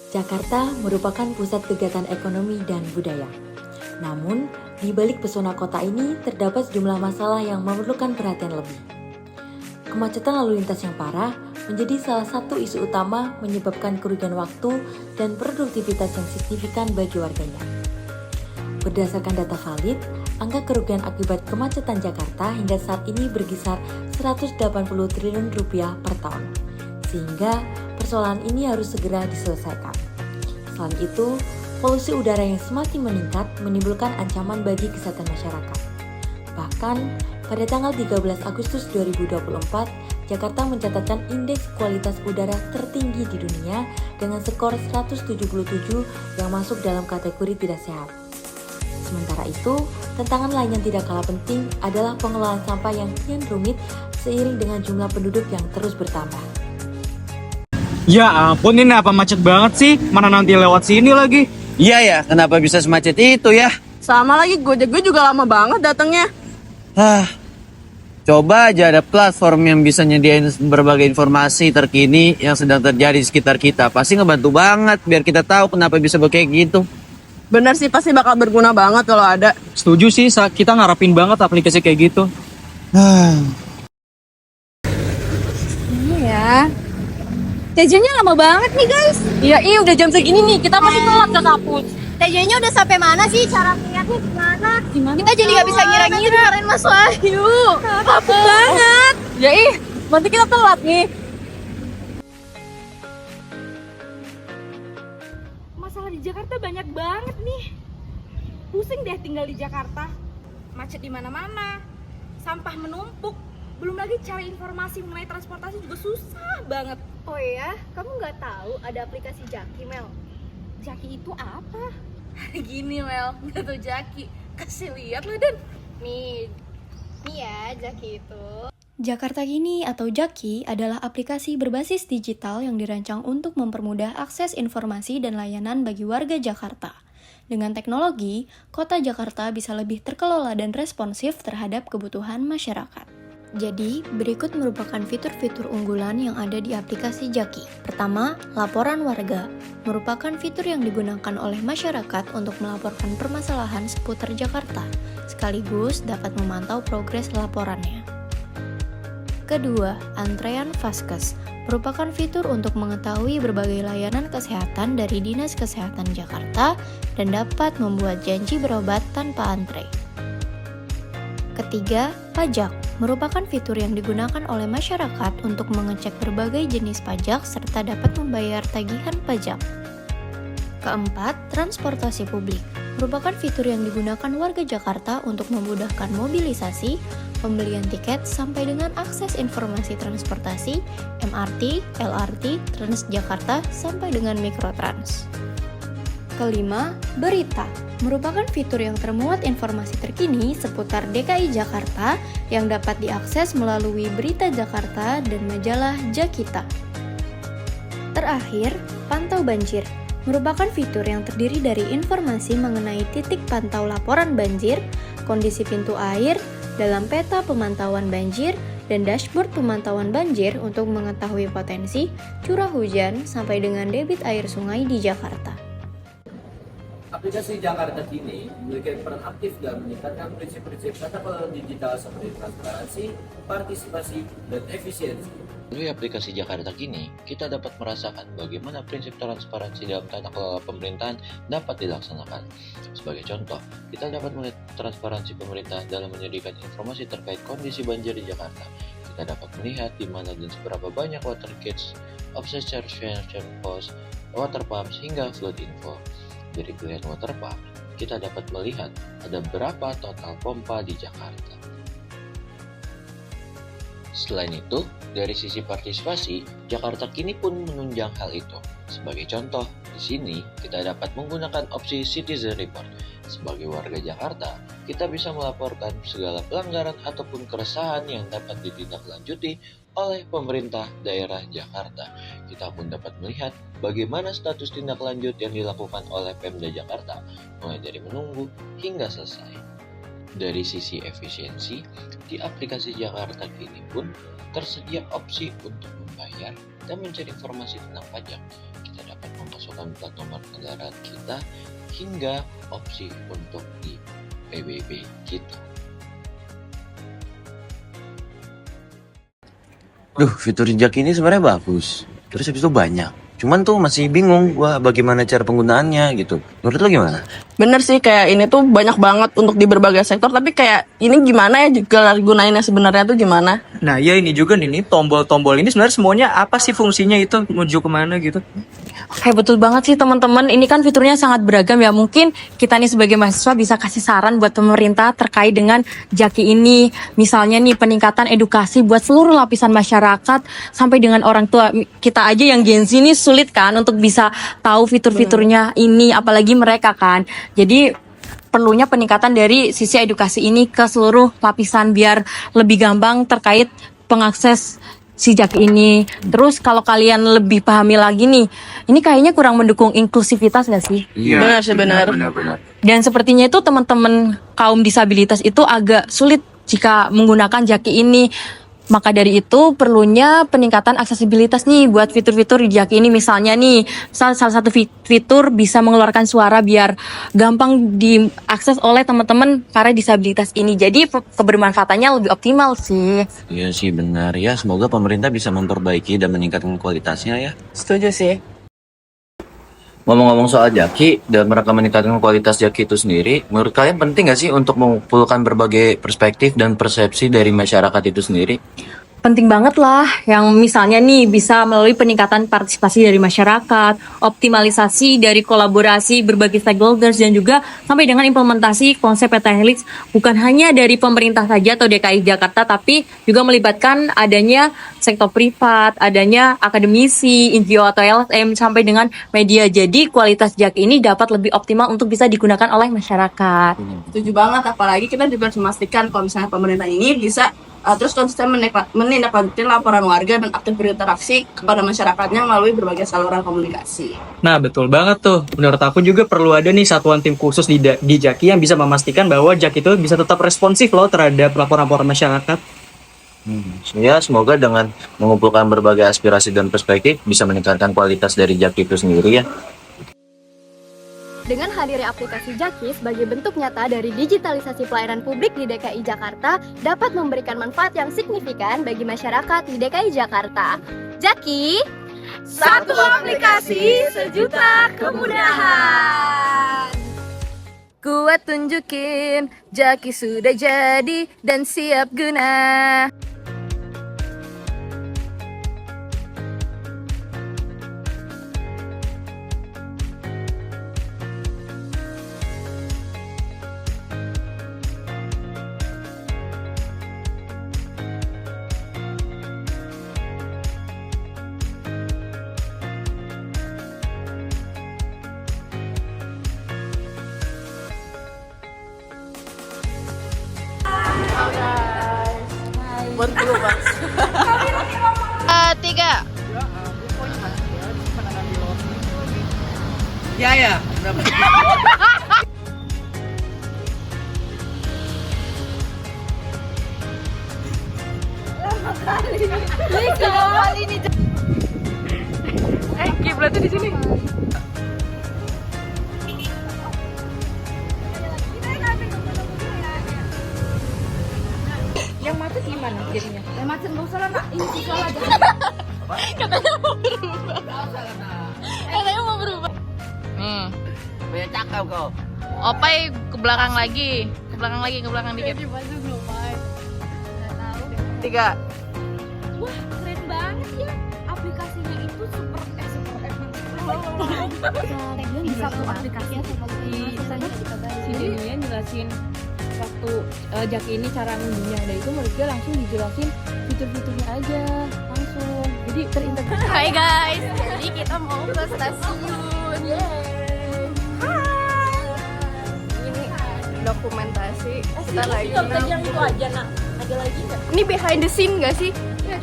Jakarta merupakan pusat kegiatan ekonomi dan budaya. Namun, di balik pesona kota ini terdapat sejumlah masalah yang memerlukan perhatian lebih. Kemacetan lalu lintas yang parah menjadi salah satu isu utama menyebabkan kerugian waktu dan produktivitas yang signifikan bagi warganya. Berdasarkan data valid, angka kerugian akibat kemacetan Jakarta hingga saat ini berkisar 180 triliun rupiah per tahun. Sehingga persoalan ini harus segera diselesaikan. Selain itu, polusi udara yang semakin meningkat menimbulkan ancaman bagi kesehatan masyarakat. Bahkan, pada tanggal 13 Agustus 2024, Jakarta mencatatkan indeks kualitas udara tertinggi di dunia dengan skor 177 yang masuk dalam kategori tidak sehat. Sementara itu, tantangan lain yang tidak kalah penting adalah pengelolaan sampah yang kian rumit seiring dengan jumlah penduduk yang terus bertambah. Ya ampun, ini apa macet banget sih? Mana nanti lewat sini lagi? Iya ya, kenapa bisa semacet itu ya? Sama lagi, Gojek gue juga lama banget datangnya. Coba aja ada platform yang bisa nyediain berbagai informasi terkini yang sedang terjadi di sekitar kita. Pasti ngebantu banget biar kita tahu kenapa bisa kayak gitu. Bener sih, pasti bakal berguna banget kalau ada. Setuju sih, kita ngarepin banget aplikasi kayak gitu. Iya. TJ-nya lama banget nih guys. Iya, udah jam segini nih, kita masih telat ke kampus. TJ-nya udah sampai mana sih? Cara ngeliatnya gimana? Kita jadi nggak bisa ngira-ngira. Kemarin Mas Wahyu. Kapok banget. Ya nanti kita telat nih. Masalah di Jakarta banyak banget nih. Pusing deh tinggal di Jakarta. Macet di mana-mana. Sampah menumpuk. Belum lagi cari informasi mengenai transportasi juga susah banget. Oh iya, kamu nggak tahu ada aplikasi Jaki, Mel? Jaki itu apa? Gini Mel, nggak tahu Jaki. Kasih lihat lah Dan. Nih ya Jaki itu. Jakarta Kini atau Jaki adalah aplikasi berbasis digital yang dirancang untuk mempermudah akses informasi dan layanan bagi warga Jakarta. Dengan teknologi, kota Jakarta bisa lebih terkelola dan responsif terhadap kebutuhan masyarakat. Jadi, berikut merupakan fitur-fitur unggulan yang ada di aplikasi Jaki. Pertama, laporan warga. Merupakan fitur yang digunakan oleh masyarakat untuk melaporkan permasalahan seputar Jakarta, sekaligus dapat memantau progres laporannya. Kedua, antrean Vaskes. Merupakan fitur untuk mengetahui berbagai layanan kesehatan dari Dinas Kesehatan Jakarta dan dapat membuat janji berobat tanpa antre. Ketiga, pajak. Merupakan fitur yang digunakan oleh masyarakat untuk mengecek berbagai jenis pajak serta dapat membayar tagihan pajak. Keempat, transportasi publik. Merupakan fitur yang digunakan warga Jakarta untuk memudahkan mobilisasi, pembelian tiket, sampai dengan akses informasi transportasi, MRT, LRT, Transjakarta, sampai dengan Mikrotrans. Kelima, berita. Merupakan fitur yang termuat informasi terkini seputar DKI Jakarta yang dapat diakses melalui Berita Jakarta dan majalah Jakita. Terakhir, pantau banjir. Merupakan fitur yang terdiri dari informasi mengenai titik pantau laporan banjir, kondisi pintu air, dalam peta pemantauan banjir, dan dashboard pemantauan banjir untuk mengetahui potensi curah hujan sampai dengan debit air sungai di Jakarta. Aplikasi Jakarta Kini memiliki peran aktif dalam meningkatkan prinsip-prinsip tata kelola digital seperti transparansi, partisipasi, dan efisiensi. Melalui aplikasi Jakarta Kini, kita dapat merasakan bagaimana prinsip transparansi dalam tata kelola pemerintahan dapat dilaksanakan. Sebagai contoh, kita dapat melihat transparansi pemerintah dalam menyediakan informasi terkait kondisi banjir di Jakarta. Kita dapat melihat di mana dan seberapa banyak water kits, offset charge post, water pumps, hingga flood info. Dari pilihan water pump, kita dapat melihat ada berapa total pompa di Jakarta. Selain itu, dari sisi partisipasi, Jakarta Kini pun menunjang hal itu. Sebagai contoh, di sini kita dapat menggunakan opsi Citizen Report. Sebagai warga Jakarta, kita bisa melaporkan segala pelanggaran ataupun keresahan yang dapat ditindaklanjuti oleh pemerintah daerah Jakarta. Kita pun dapat melihat bagaimana status tindak lanjut yang dilakukan oleh Pemda Jakarta, mulai dari menunggu hingga selesai. Dari sisi efisiensi, di aplikasi Jakarta Kini pun tersedia opsi untuk membayar dan mencari informasi tentang pajak. Kita dapat memasukkan plat nomor kendaraan kita hingga opsi untuk di PBB kita. Duh, fitur jejak ini sebenarnya bagus. Terus habis itu banyak. Cuman tuh masih bingung gua bagaimana cara penggunaannya gitu. Menurut lo gimana? Bener sih, kayak ini tuh banyak banget untuk di berbagai sektor, tapi kayak ini gimana ya juga gunainnya sebenarnya tuh gimana? Nah ya ini juga nih tombol-tombol ini sebenarnya semuanya apa sih fungsinya itu menuju kemana gitu? Oke, betul banget sih teman-teman. Ini kan fiturnya sangat beragam ya. Mungkin kita nih sebagai mahasiswa bisa kasih saran buat pemerintah terkait dengan Jaki ini. Misalnya nih peningkatan edukasi buat seluruh lapisan masyarakat sampai dengan orang tua. Kita aja yang Gen Z ini sulit kan untuk bisa tahu fitur-fiturnya ini, apalagi mereka kan. Jadi perlunya peningkatan dari sisi edukasi ini ke seluruh lapisan biar lebih gampang terkait pengakses si Jaki ini. Terus kalau kalian lebih pahami lagi nih, ini kayaknya kurang mendukung inklusivitas nggak sih? Iya. Benar sih, benar. Dan sepertinya itu teman-teman kaum disabilitas itu agak sulit jika menggunakan Jaki ini. Maka dari itu perlunya peningkatan aksesibilitas nih buat fitur-fitur di Jaki ini. Misalnya nih, salah satu fitur bisa mengeluarkan suara biar gampang diakses oleh teman-teman para disabilitas ini. Jadi kebermanfaatannya lebih optimal sih. Iya sih benar ya. Semoga pemerintah bisa memperbaiki dan meningkatkan kualitasnya ya. Setuju sih. Ngomong-ngomong soal Jaki dan mereka meningkatkan kualitas Jaki itu sendiri, menurut kalian penting nggak sih untuk mengumpulkan berbagai perspektif dan persepsi dari masyarakat itu sendiri? Penting banget lah, yang misalnya nih bisa melalui peningkatan partisipasi dari masyarakat, optimalisasi dari kolaborasi berbagai stakeholders, dan juga sampai dengan implementasi konsep peta helix bukan hanya dari pemerintah saja atau DKI Jakarta, tapi juga melibatkan adanya sektor privat, adanya akademisi, NGO atau LSM, sampai dengan media. Jadi kualitas Jaki ini dapat lebih optimal untuk bisa digunakan oleh masyarakat. Setuju banget, apalagi kita juga harus memastikan kalau misalnya pemerintah ini bisa terus konsisten menindaklanjuti laporan warga dan aktif berinteraksi kepada masyarakatnya melalui berbagai saluran komunikasi. Nah betul banget tuh. Menurut aku juga perlu ada nih satuan tim khusus di Jaki yang bisa memastikan bahwa Jaki itu bisa tetap responsif loh terhadap laporan-laporan masyarakat. Ya, semoga dengan mengumpulkan berbagai aspirasi dan perspektif bisa meningkatkan kualitas dari Jaki itu sendiri ya. Dengan hadirnya aplikasi Jaki sebagai bentuk nyata dari digitalisasi pelayanan publik di DKI Jakarta dapat memberikan manfaat yang signifikan bagi masyarakat di DKI Jakarta. Jaki, Satu aplikasi, sejuta kemudahan. gua tunjukin Jaki sudah jadi dan siap guna. Buat dulu, Pak. 3. Ya. Kiblatnya di sini. Yang macet gimana jadinya? Yang macet nggak usah lah, Nak. Ini visual aja. Katanya mau berubah. Nih. Banyak cakep kau. Opai ke belakang lagi. Ke belakang dikit. 3. Wah, keren banget ya. Aplikasinya itu super di satu aplikasi si Denia jelasin waktu Jaki ini cara ngunduhnya, dan itu menurut gue langsung dijelasin fitur-fiturnya aja langsung, jadi terintegrasi. Hai guys, jadi kita mau ke stasiun. Ini dokumentasi. Kita lagi. Yang itu aja, Nak. Ada lagi nggak? Ini behind the scene nggak sih? Ya,